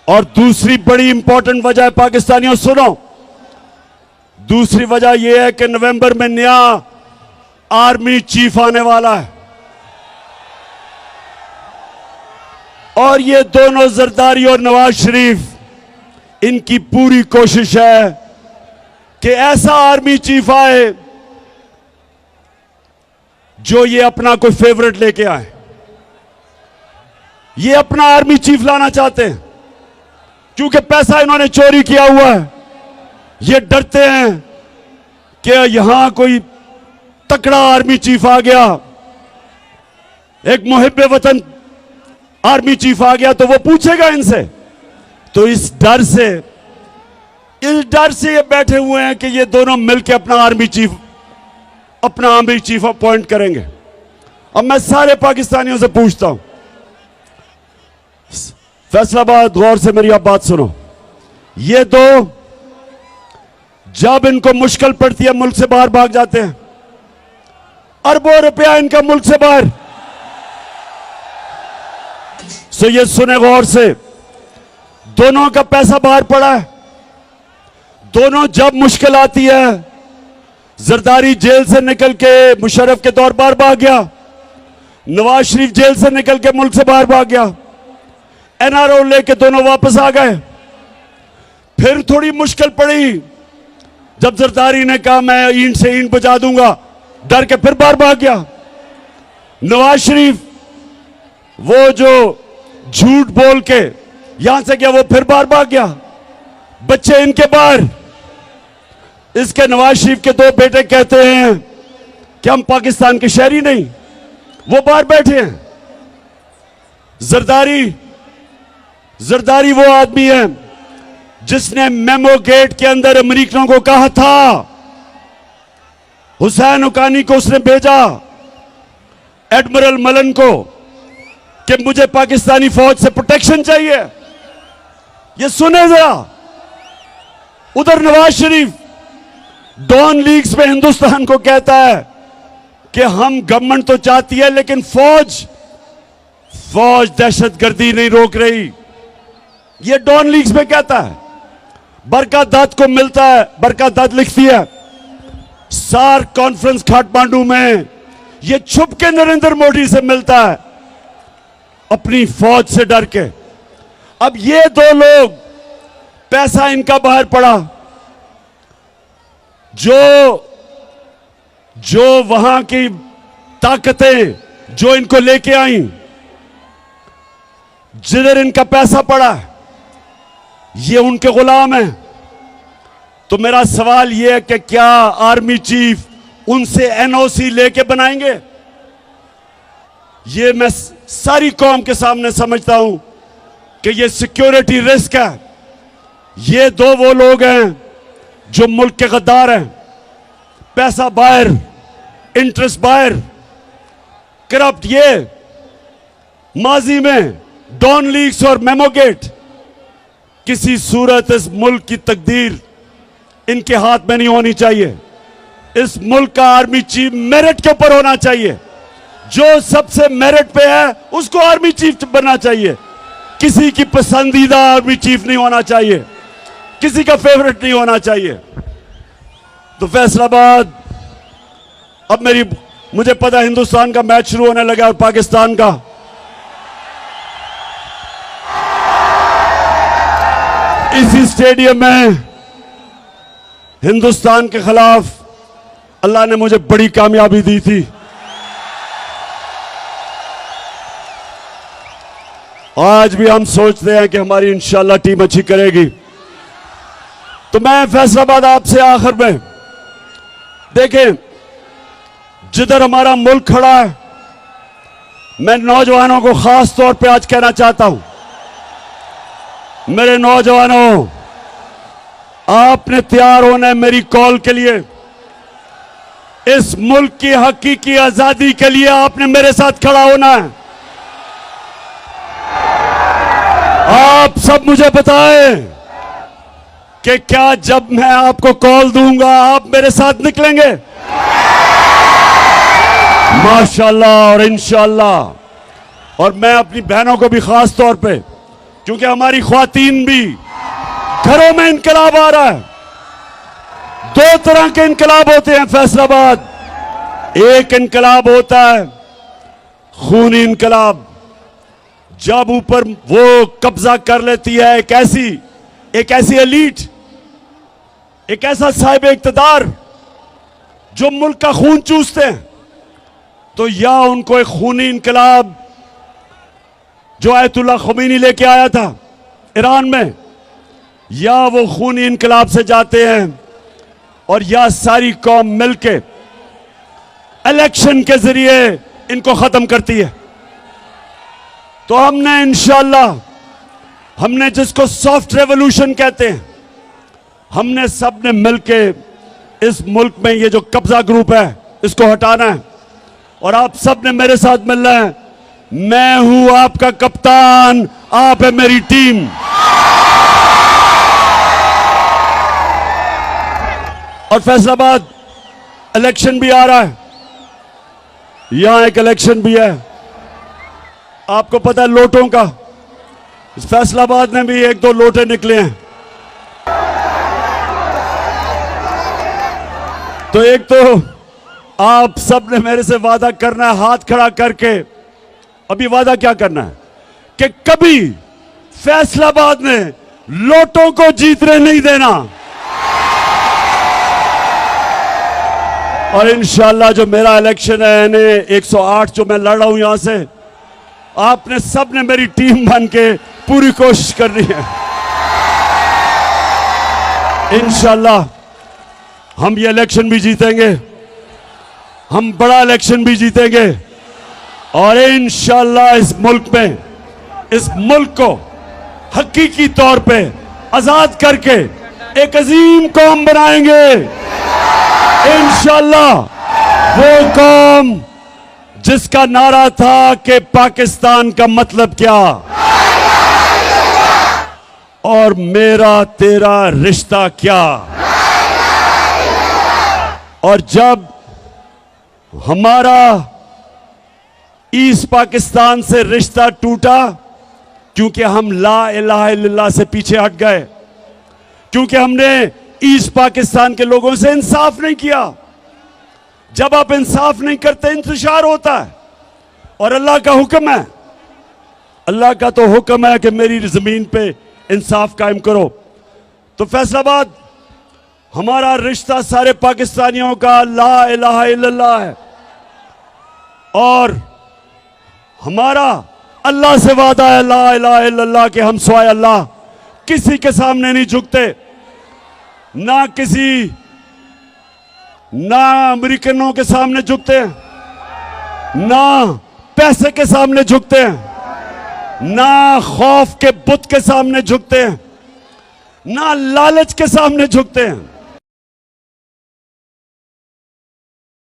और दूसरी बड़ी इंपॉर्टेंट वजह है, पाकिस्तानियों सुनो, दूसरी वजह यह है कि नवंबर में नया आर्मी चीफ आने वाला है और ये दोनों जरदारी और नवाज शरीफ, इनकी पूरी कोशिश है कि ऐसा आर्मी चीफ आए जो ये अपना कोई फेवरेट लेके आए। ये अपना आर्मी चीफ लाना चाहते हैं क्योंकि पैसा इन्होंने चोरी किया हुआ है। ये डरते हैं कि यहां कोई तकड़ा आर्मी चीफ आ गया, एक मुहिब्बे वतन आर्मी चीफ आ गया तो वो पूछेगा इनसे। तो इस डर से ये बैठे हुए हैं कि ये दोनों मिलकर अपना आर्मी चीफ अपॉइंट करेंगे। अब मैं सारे पाकिस्तानियों से पूछता हूं, फैसलाबाद, गौर से मेरी आप बात सुनो। ये दो जब इनको मुश्किल पड़ती है मुल्क से बाहर भाग जाते हैं, अरबों रुपया इनका मुल्क से बाहर। सो ये सुने गौर से, दोनों का पैसा बाहर पड़ा है। दोनों जब मुश्किल आती है, जरदारी जेल से निकल के मुशर्रफ के दौर बाहर भाग गया, नवाज शरीफ जेल से निकल के मुल्क से बाहर भाग गया, एनआरओ लेके दोनों वापस आ गए। फिर थोड़ी मुश्किल पड़ी, जब जरदारी ने कहा मैं ईंट से ईंट बजा दूंगा, डर के फिर बाहर भाग गया। नवाज शरीफ वो जो झूठ बोल के यहां से गया, वो फिर बाहर भाग गया। बच्चे इनके बाहर, इसके नवाज शरीफ के दो बेटे कहते हैं कि हम पाकिस्तान के शहरी नहीं, वो बाहर बैठे हैं। जरदारी वो आदमी है जिसने मेमो गेट के अंदर अमेरिकनों को कहा था, हुसैन हुकानी को उसने भेजा, एडमिरल मलन को, कि मुझे पाकिस्तानी फौज से प्रोटेक्शन चाहिए। ये सुने जरा, उधर नवाज शरीफ डॉन लीग्स में हिंदुस्तान को कहता है कि हम गवर्नमेंट तो चाहती है लेकिन फौज दहशतगर्दी नहीं रोक रही। ये डॉन लीग्स में कहता है। बरका दत्त को मिलता है, बरका दत्त लिखती है सार्क कॉन्फ्रेंस काठमांडू में, ये छुप के नरेंद्र मोदी से मिलता है अपनी फौज से डर के। अब ये दो लोग, पैसा इनका बाहर पड़ा, जो वहां की ताकतें जो इनको लेके आई, जिधर इनका पैसा पड़ा, ये उनके गुलाम हैं। तो मेरा सवाल यह है कि क्या आर्मी चीफ उनसे एनओसी लेके बनाएंगे? ये मैं सारी कौम के सामने समझता हूं कि ये सिक्योरिटी रिस्क है। ये दो वो लोग हैं जो मुल्क के गद्दार हैं। पैसा बाहर, इंटरेस्ट बाहर, करप्ट। ये माजी में डॉन लीग्स और मेमोगेट, किसी सूरत इस मुल्क की तकदीर इनके हाथ में नहीं होनी चाहिए। इस मुल्क का आर्मी चीफ मेरिट के ऊपर होना चाहिए। जो सबसे मेरिट पे है उसको आर्मी चीफ बनना चाहिए। किसी की पसंदीदा आर्मी चीफ नहीं होना चाहिए, किसी का फेवरेट नहीं होना चाहिए। तो फैसलाबाद, अब मुझे पता है हिंदुस्तान का मैच शुरू होने लगा और पाकिस्तान का। इसी स्टेडियम में हिंदुस्तान के खिलाफ अल्लाह ने मुझे बड़ी कामयाबी दी थी। आज भी हम सोचते हैं कि हमारी इंशाल्लाह टीम अच्छी करेगी। तो मैं फैसलाबाद आपसे आखिर में, देखें जिधर हमारा मुल्क खड़ा है, मैं नौजवानों को खास तौर पे आज कहना चाहता हूं, मेरे नौजवानों, आपने तैयार होना है मेरी कॉल के लिए। इस मुल्क की हकीकी आजादी के लिए आपने मेरे साथ खड़ा होना है। आप सब मुझे बताएं कि क्या जब मैं आपको कॉल दूंगा आप मेरे साथ निकलेंगे? माशाल्लाह और इंशाल्लाह। और मैं अपनी बहनों को भी खास तौर पे क्योंकि हमारी ख्वातीन भी घरों में इनकलाब आ रहा है। दो तरह के इनकलाब होते हैं फैसलाबाद। एक इनकलाब होता है खूनी इनकलाब, जब ऊपर वो कब्जा कर लेती है एक ऐसी एलीट, एक ऐसा साहिब इक्तदार जो मुल्क का खून चूसते हैं, तो या उनको एक खूनी इनकलाब जो आयतुल्लाह ख़ुमैनी लेके आया था ईरान में, या वो खूनी इनकलाब से जाते हैं और या सारी कौम मिलके इलेक्शन के जरिए इनको खत्म करती है। तो हमने इंशाअल्लाह, हमने जिसको सॉफ्ट रेवोल्यूशन कहते हैं, हमने सबने मिलके इस मुल्क में ये जो कब्जा ग्रुप है इसको हटाना है। और आप सब ने मेरे साथ मिलना है। मैं हूं आपका कप्तान, आप है मेरी टीम। और फैसलाबाद इलेक्शन भी आ रहा है, यहां एक इलेक्शन भी है, आपको पता है लोटों का। इस फैसलाबाद में भी एक दो लोटे निकले हैं। तो एक तो आप सब ने मेरे से वादा करना है हाथ खड़ा करके, अभी वादा क्या करना है कि कभी फैसलाबाद में लोटों को जीतने नहीं देना। और इंशाअल्लाह जो मेरा इलेक्शन है यानी 108 जो मैं लड़ रहा हूं यहां से, आपने सब ने मेरी टीम बन के पूरी कोशिश करनी है। इंशाअल्लाह हम ये इलेक्शन भी जीतेंगे, हम बड़ा इलेक्शन भी जीतेंगे और इंशाअल्लाह इस मुल्क को हकीकी तौर पे आजाद करके एक अजीम कौम बनाएंगे। इंशाअल्लाह वो कौम जिसका नारा था कि पाकिस्तान का मतलब क्या और मेरा तेरा रिश्ता क्या। और जब हमारा ईस्ट पाकिस्तान से रिश्ता टूटा, क्योंकि हम ला इलाहा इल्लल्लाह से पीछे हट गए, क्योंकि हमने ईस्ट पाकिस्तान के लोगों से इंसाफ नहीं किया। जब आप इंसाफ नहीं करते इंतशार होता है, और अल्लाह का हुक्म है, अल्लाह का तो हुक्म है कि मेरी जमीन पे इंसाफ कायम करो। तो फैसलाबाद हमारा रिश्ता सारे पाकिस्तानियों का ला इलाहा इल्लल्लाह है, और हमारा अल्लाह से वादा है ला इलाहा इल्लल्लाह के हम सिवाय अल्लाह किसी के सामने नहीं झुकते, ना अमेरिकनों के सामने झुकते हैं, ना पैसे के सामने झुकते हैं, ना खौफ के बुत के सामने झुकते हैं, ना लालच के सामने झुकते हैं।